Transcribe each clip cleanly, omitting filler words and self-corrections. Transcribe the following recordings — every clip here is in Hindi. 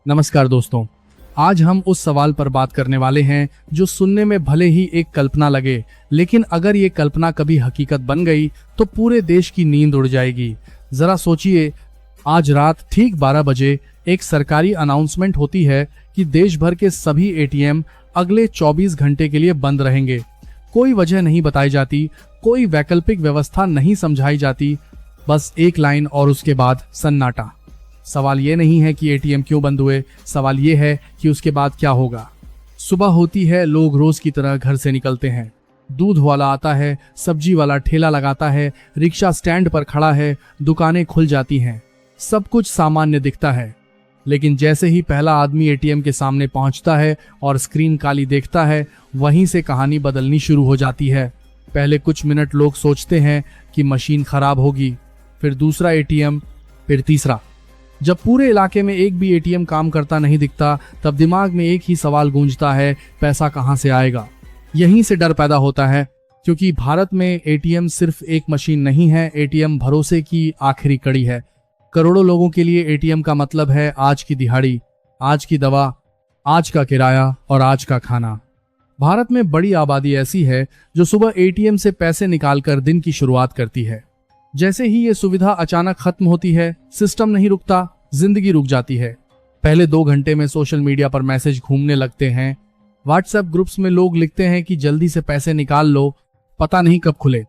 नमस्कार दोस्तों, आज हम उस सवाल पर बात करने वाले हैं जो सुनने में भले ही एक कल्पना लगे, लेकिन अगर ये कल्पना कभी हकीकत बन गई तो पूरे देश की नींद उड़ जाएगी। जरा सोचिए, आज रात ठीक 12 बजे एक सरकारी अनाउंसमेंट होती है कि देश भर के सभी एटीएम अगले 24 घंटे के लिए बंद रहेंगे। कोई वजह नहीं बताई जाती, कोई वैकल्पिक व्यवस्था नहीं समझाई जाती, बस एक लाइन और उसके बाद सन्नाटा। सवाल ये नहीं है कि एटीएम क्यों बंद हुए, सवाल ये है कि उसके बाद क्या होगा। सुबह होती है, लोग रोज की तरह घर से निकलते हैं। दूध वाला आता है, सब्जी वाला ठेला लगाता है, रिक्शा स्टैंड पर खड़ा है, दुकानें खुल जाती हैं, सब कुछ सामान्य दिखता है। लेकिन जैसे ही पहला आदमी एटीएम के सामने पहुंचता है और स्क्रीन काली देखता है, वहीं से कहानी बदलनी शुरू हो जाती है। पहले कुछ मिनट लोग सोचते हैं कि मशीन खराब होगी, फिर दूसरा एटीएम, फिर तीसरा। जब पूरे इलाके में एक भी एटीएम काम करता नहीं दिखता, तब दिमाग में एक ही सवाल गूंजता है, पैसा कहां से आएगा। यहीं से डर पैदा होता है, क्योंकि भारत में एटीएम सिर्फ एक मशीन नहीं है, एटीएम भरोसे की आखिरी कड़ी है। करोड़ों लोगों के लिए एटीएम का मतलब है आज की दिहाड़ी, आज की दवा, आज का किराया और आज का खाना। भारत में बड़ी आबादी ऐसी है जो सुबह एटीएम से पैसे निकालकर दिन की शुरुआत करती है। जैसे ही ये सुविधा अचानक खत्म होती है, सिस्टम नहीं रुकता, जिंदगी रुक जाती है। पहले 2 घंटे में सोशल मीडिया पर मैसेज घूमने लगते हैं, व्हाट्सएप ग्रुप्स में लोग लिखते हैं कि जल्दी से पैसे निकाल लो, पता नहीं कब खुले।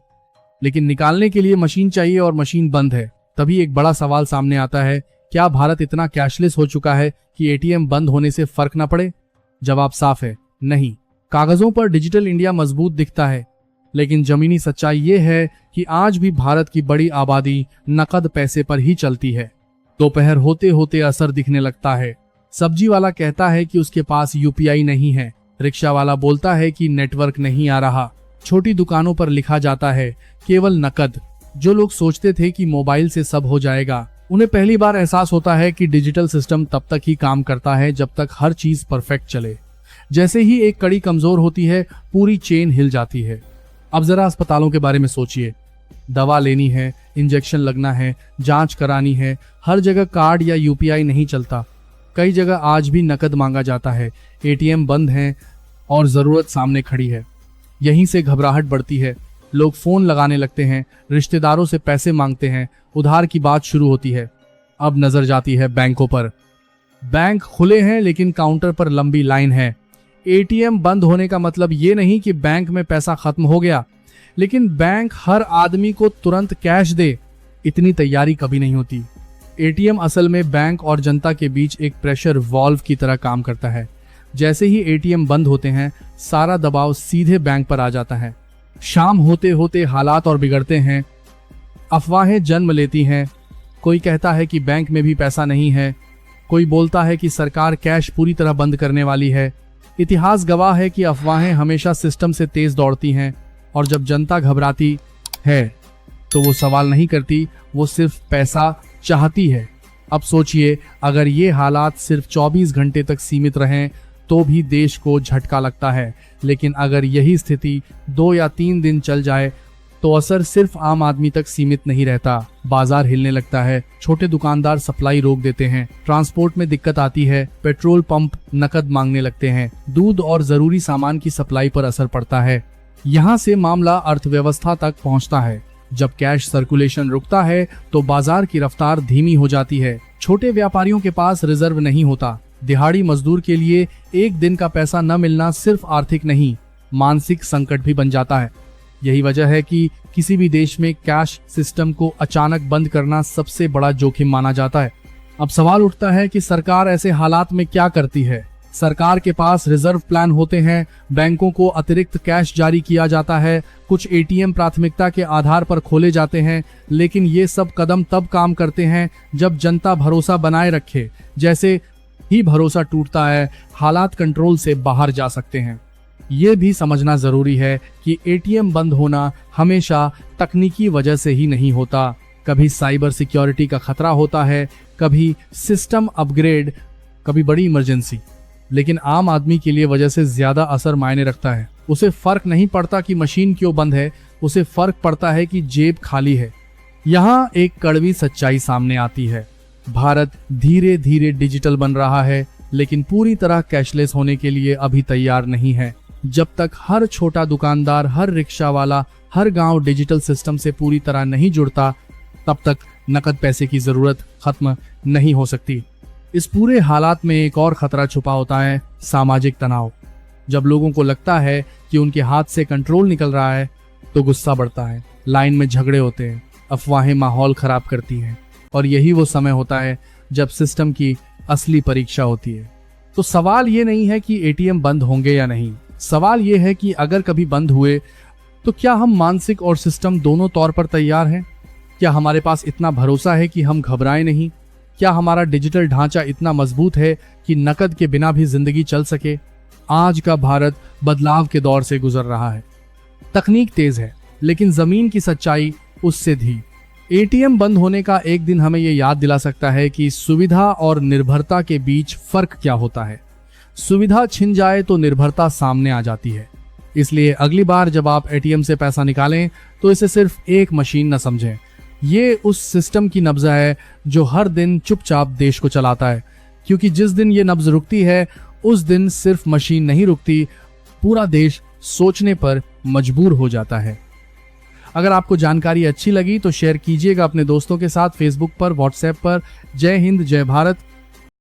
लेकिन निकालने के लिए मशीन चाहिए और मशीन बंद है। तभी एक बड़ा सवाल सामने आता है, क्या भारत इतना कैशलेस हो चुका है कि एटीएम बंद होने से फर्क ना पड़े? जवाब साफ है, नहीं। कागजों पर डिजिटल इंडिया मजबूत दिखता है, लेकिन जमीनी सच्चाई ये है कि आज भी भारत की बड़ी आबादी नकद पैसे पर ही चलती है। दोपहर होते होते असर दिखने लगता है। सब्जी वाला कहता है कि उसके पास यूपीआई नहीं है, रिक्शा वाला बोलता है कि नेटवर्क नहीं आ रहा, छोटी दुकानों पर लिखा जाता है केवल नकद। जो लोग सोचते थे कि मोबाइल से सब हो जाएगा, उन्हें पहली बार एहसास होता है कि डिजिटल सिस्टम तब तक ही काम करता है जब तक हर चीज परफेक्ट चले। जैसे ही एक कड़ी कमजोर होती है, पूरी चेन हिल जाती है। अब जरा अस्पतालों के बारे में सोचिए, दवा लेनी है, इंजेक्शन लगना है, जांच करानी है, हर जगह कार्ड या यूपीआई नहीं चलता। कई जगह आज भी नकद मांगा जाता है, एटीएम बंद हैं और जरूरत सामने खड़ी है। यहीं से घबराहट बढ़ती है, लोग फोन लगाने लगते हैं, रिश्तेदारों से पैसे मांगते हैं, उधार की बात शुरू होती है। अब नजर जाती है बैंकों पर। बैंक खुले हैं लेकिन काउंटर पर लंबी लाइन है। एटीएम बंद होने का मतलब ये नहीं कि बैंक में पैसा खत्म हो गया, लेकिन बैंक हर आदमी को तुरंत कैश दे, इतनी तैयारी कभी नहीं होती। एटीएम असल में बैंक और जनता के बीच एक प्रेशर वॉल्व की तरह काम करता है। जैसे ही एटीएम बंद होते हैं, सारा दबाव सीधे बैंक पर आ जाता है। शाम होते होते हालात और बिगड़ते हैं, अफवाहें जन्म लेती हैं। कोई कहता है कि बैंक में भी पैसा नहीं है, कोई बोलता है कि सरकार कैश पूरी तरह बंद करने वाली है। इतिहास गवाह है कि अफवाहें हमेशा सिस्टम से तेज दौड़ती हैं, और जब जनता घबराती है तो वो सवाल नहीं करती, वो सिर्फ पैसा चाहती है। अब सोचिए, अगर ये हालात सिर्फ 24 घंटे तक सीमित रहें तो भी देश को झटका लगता है, लेकिन अगर यही स्थिति 2 या 3 दिन चल जाए तो असर सिर्फ आम आदमी तक सीमित नहीं रहता। बाजार हिलने लगता है, छोटे दुकानदार सप्लाई रोक देते हैं, ट्रांसपोर्ट में दिक्कत आती है, पेट्रोल पंप नकद मांगने लगते हैं, दूध और जरूरी सामान की सप्लाई पर असर पड़ता है। यहाँ से मामला अर्थव्यवस्था तक पहुँचता है। जब कैश सर्कुलेशन रुकता है तो बाजार की रफ्तार धीमी हो जाती है। छोटे व्यापारियों के पास रिजर्व नहीं होता। दिहाड़ी मजदूर के लिए एक दिन का पैसा न मिलना सिर्फ आर्थिक नहीं, मानसिक संकट भी बन जाता है। यही वजह है कि किसी भी देश में कैश सिस्टम को अचानक बंद करना सबसे बड़ा जोखिम माना जाता है। अब सवाल उठता है कि सरकार ऐसे हालात में क्या करती है। सरकार के पास रिजर्व प्लान होते हैं, बैंकों को अतिरिक्त कैश जारी किया जाता है, कुछ एटीएम प्राथमिकता के आधार पर खोले जाते हैं, लेकिन ये सब कदम तब काम करते हैं जब जनता भरोसा बनाए रखे। जैसे ही भरोसा टूटता है, हालात कंट्रोल से बाहर जा सकते हैं। ये भी समझना जरूरी है कि एटीएम बंद होना हमेशा तकनीकी वजह से ही नहीं होता। कभी साइबर सिक्योरिटी का खतरा होता है, कभी सिस्टम अपग्रेड, कभी बड़ी इमरजेंसी। लेकिन आम आदमी के लिए वजह से ज्यादा असर मायने रखता है। उसे फर्क नहीं पड़ता कि मशीन क्यों बंद है, उसे फर्क पड़ता है कि जेब खाली है। यहाँ एक कड़वी सच्चाई सामने आती है, भारत धीरे धीरे डिजिटल बन रहा है, लेकिन पूरी तरह कैशलेस होने के लिए अभी तैयार नहीं है। जब तक हर छोटा दुकानदार, हर रिक्शा वाला, हर गांव डिजिटल सिस्टम से पूरी तरह नहीं जुड़ता, तब तक नकद पैसे की जरूरत खत्म नहीं हो सकती। इस पूरे हालात में एक और खतरा छुपा होता है, सामाजिक तनाव। जब लोगों को लगता है कि उनके हाथ से कंट्रोल निकल रहा है, तो गुस्सा बढ़ता है, लाइन में झगड़े होते हैं, अफवाहें माहौल खराब करती हैं, और यही वो समय होता है जब सिस्टम की असली परीक्षा होती है। तो सवाल ये नहीं है कि एटीएम बंद होंगे या नहीं, सवाल ये है कि अगर कभी बंद हुए तो क्या हम मानसिक और सिस्टम दोनों तौर पर तैयार हैं? क्या हमारे पास इतना भरोसा है कि हम घबराएं नहीं? क्या हमारा डिजिटल ढांचा इतना मजबूत है कि नकद के बिना भी जिंदगी चल सके? आज का भारत बदलाव के दौर से गुजर रहा है। तकनीक तेज है, लेकिन जमीन की सच्चाई उससे धी। एटीएम बंद होने का एक दिन हमें ये याद दिला सकता है कि सुविधा और निर्भरता के बीच फर्क क्या होता है। सुविधा छिन जाए तो निर्भरता सामने आ जाती है। इसलिए अगली बार जब आप एटीएम से पैसा निकालें तो इसे सिर्फ एक मशीन न समझें। ये उस सिस्टम की नब्ज है जो हर दिन चुपचाप देश को चलाता है, क्योंकि जिस दिन ये नब्ज रुकती है उस दिन सिर्फ मशीन नहीं रुकती, पूरा देश सोचने पर मजबूर हो जाता है। अगर आपको जानकारी अच्छी लगी तो शेयर कीजिएगा अपने दोस्तों के साथ, फेसबुक पर, व्हाट्सएप पर। जय हिंद, जय भारत।